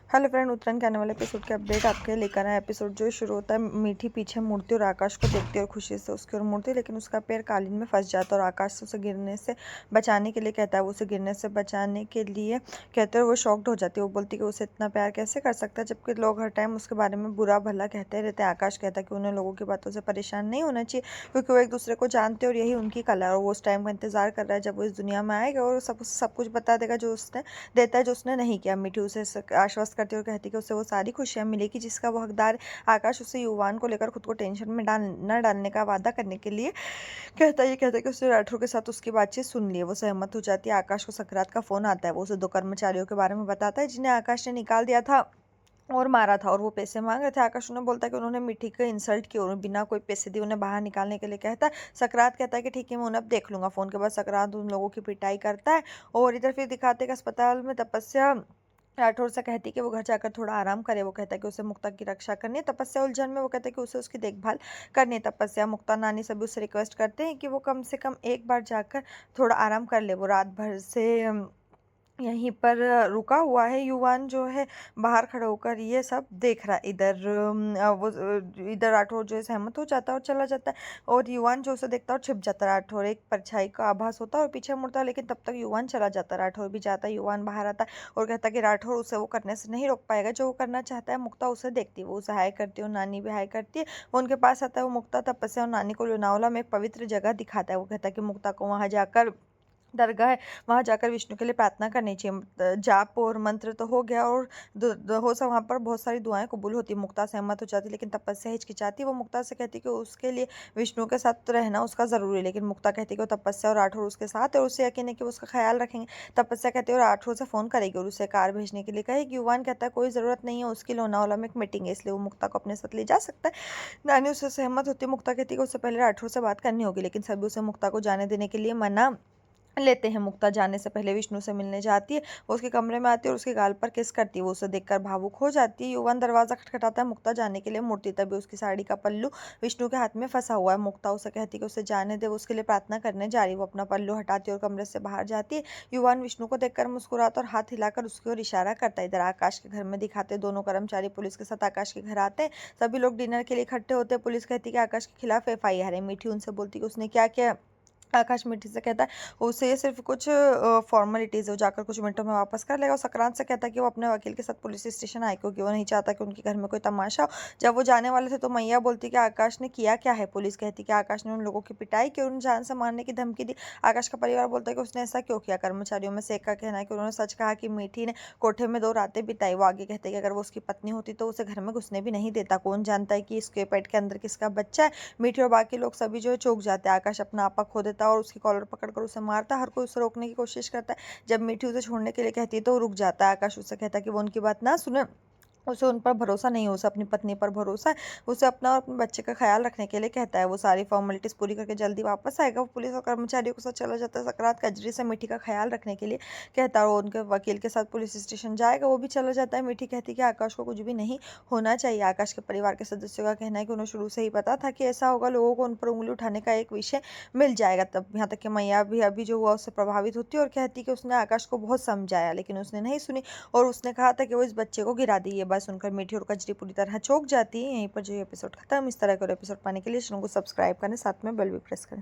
Hello friend, उत्तरायण के आने वाले एपिसोड के अपडेट आपके लिए लेकर आए। एपिसोड जो शुरू होता है, मीठी पीछे मुड़ती और आकाश को देखती और खुशी से उसकी ओर मुड़ती, लेकिन उसका पैर कालीन में फंस जाता है और आकाश से उसे गिरने से बचाने के लिए कहता है। वो उसे गिरने से बचाने के लिए कहते हैं, वो शॉक्ड हो जाती है। वो बोलती है कि उसे इतना प्यार कैसे कर सकता है, जबकि लोग हर टाइम उसके बारे में बुरा भला कहते रहते हैं। आकाश कहता है कि उन्हें लोगों की बातों से परेशान नहीं होना चाहिए, क्योंकि वो एक दूसरे को जानते हैं और यही उनकी कला है। और वो उस टाइम का इंतजार कर रहा है जब वो इस दुनिया में आएगा और सब कुछ बता देगा जो उसने देता है जो उसने नहीं किया। मीठी उसे आश्वस्त करती है और कहती है कि उसे वो सारी खुशियां मिलेगी जिसका वो हकदार है। आकाश उसे युवान को लेकर खुद को टेंशन में न डालने का वादा करने के लिए कहता है कि उसने राठौर के साथ उसकी बातचीत सुन ली है। वो सहमत हो जाती है। आकाश को सकरात का फोन आता है। वो उसे 2 कर्मचारियों के बारे में बताता है जिन्हें आकाश ने निकाल दिया था और मारा था, और वो पैसे मांग रहे थे। आकाश उन्हें बोलता है कि उन्होंने मिट्टी को इंसल्ट की और बिना कोई पैसे दिए उन्हें बाहर निकालने के लिए कहता है। सकरात कहता है कि ठीक है, मैं उन्हें अब देख लूंगा। फोन के बाद सकरात उन लोगों की पिटाई करता है और इधर फिर दिखाते हैं कि अस्पताल में तपस्या राठौर से कहती है कि वो घर जाकर थोड़ा आराम करे। वो कहता है कि उसे मुक्ता की रक्षा करनी है। तपस्या उलझन में वो कहता है कि उसे उसकी देखभाल करनी है। तपस्या, मुक्ता, नानी सभी उससे रिक्वेस्ट करते हैं कि वो कम से कम एक बार जाकर थोड़ा आराम कर ले। वो रात भर से यहीं पर रुका हुआ है। युवान जो है बाहर खड़ा होकर ये सब देख रहा है। इधर राठौर जो है सहमत हो जाता है और चला जाता है, और युवान जो उसे देखता है और छिप जाता है। राठौर एक परछाई का आभास होता है और पीछे मुड़ता है, लेकिन तब तक युवान चला जाता है। राठौर भी जाता है। युवान बाहर आता है और कहता है कि राठौर उसे वो करने से नहीं रोक पाएगा जो वो करना चाहता है। मुक्ता उसे देखती है, वो उसे हाय करती है और नानी भी हाय करती है। वो उनके पास आता है। वो मुक्ता, तपस्या और नानी को लोनावला में एक पवित्र जगह दिखाता है। वो कहता है कि मुक्ता को वहां जाकर दरगाह है, वहाँ जाकर विष्णु के लिए प्रार्थना करनी चाहिए। जाप और मंत्र तो हो गया और हो सब वहाँ पर बहुत सारी दुआएं कबूल होती। मुक्ता सहमत हो जाती, लेकिन तपस्या हिचकिचाती। वो मुक्ता से कहती कि उसके लिए विष्णु के साथ रहना उसका ज़रूरी है, लेकिन मुक्ता कहती कि वो तपस्या और राठौर उसके साथ है और उसे यकीन है कि वो उसका ख्याल रखेंगे। तपस्या कहती है और राठौर से फ़ोन करेगी और उसे कार भेजने के लिए कहेगी। युवान कहता है कोई ज़रूरत नहीं है, उसकी लोनावाला में एक मीटिंग है, इसलिए वो मुक्ता को अपने साथ ले जा सकता है। नानी उससे सहमत होती है। मुक्ता कहती है कि उससे पहले राठौर से बात करनी होगी, लेकिन सभी उसे मुक्ता को जाने देने के लिए मना लेते हैं। मुक्ता जाने से पहले विष्णु से मिलने जाती है। वो उसके कमरे में आती है और उसके गाल पर किस करती है। वो उसे देखकर भावुक हो जाती है। युवान दरवाजा खटखटाता है। मुक्ता जाने के लिए मुड़ती, तभी उसकी साड़ी का पल्लू विष्णु के हाथ में फंसा हुआ है। मुक्ता उसे कहती है कि उसे जाने दे, वो उसके लिए प्रार्थना करने जा रही है। वो अपना पल्लू हटाती है और कमरे से बाहर जाती है। युवान विष्णु को देखकर मुस्कुराता और हाथ हिलाकर उसकी ओर इशारा करता है। इधर आकाश के घर में दिखाते दोनों कर्मचारी पुलिस के साथ आकाश के घर आते हैं। सभी लोग डिनर के लिए इकट्ठे होते हैं। पुलिस कहती है कि आकाश के खिलाफ FIR है। मीठी उनसे बोलती है कि उसने क्या किया। आकाश मीठी से कहता है उसे ये सिर्फ कुछ फॉर्मेलिटीज है, वो जाकर कुछ मिनटों में वापस कर लेगा। और संक्रांत से कहता है कि वो अपने वकील के साथ पुलिस स्टेशन आए, क्योंकि वो नहीं चाहता कि उनके घर में कोई तमाशा हो। जब वो जाने वाले थे तो मैया बोलती कि आकाश ने किया क्या है। पुलिस कहती कि आकाश ने उन लोगों की पिटाई की और उन्हें जान से मारने की धमकी दी। आकाश का परिवार बोलता है कि उसने ऐसा क्यों किया। कर्मचारियों में से एक का कहना है कि उन्होंने सच कहा कि मीठी ने कोठे में 2 रातें बिताई। वो आगे कहते हैं कि अगर वो उसकी पत्नी होती तो उसे घर में घुसने भी नहीं देता। कौन जानता है कि इसके पेट के अंदर किसका बच्चा है। मीठी और बाकी लोग सभी जो है चौंक जाते हैं। आकाश अपना आपा खो देता है और उसकी कॉलर पकड़कर उसे मारता है। हर कोई उसे रोकने की कोशिश करता है। जब मीठी उसे छोड़ने के लिए कहती है तो वो रुक जाता है। आकाश उससे कहता है कि वो उनकी बात ना सुने। उसे उन पर भरोसा नहीं है, उसे अपनी पत्नी पर भरोसा है। उसे अपना और अपने बच्चे का ख्याल रखने के लिए कहता है। वो सारी फॉर्मेलिटीज पूरी करके जल्दी वापस आएगा। वो पुलिस और कर्मचारियों के साथ चला जाता है। सकरात कजरी से मीठी का ख्याल रखने के लिए कहता है और उनके वकील के साथ पुलिस स्टेशन जाएगा। वो भी चला जाता है। मीठी कहती है कि आकाश को कुछ भी नहीं होना चाहिए। आकाश के परिवार के सदस्यों का कहना है कि उन्हें शुरू से ही पता था कि ऐसा होगा। लोगों को उन पर उंगली उठाने का एक विषय मिल जाएगा। तब यहाँ तक कि मैया भी अभी जो हुआ उससे प्रभावित होती है और कहती है कि उसने आकाश को बहुत समझाया, लेकिन उसने नहीं सुनी और उसने कहा था कि वो इस बच्चे को गिरा दी। ये बात सुनकर मीठी और कजरी पूरी तरह चौंक जाती है। यहीं पर जो एपिसोड खत्म। इस तरह के और एपिसोड पाने के लिए चैनल को सब्सक्राइब करें, साथ में बेल भी प्रेस करें।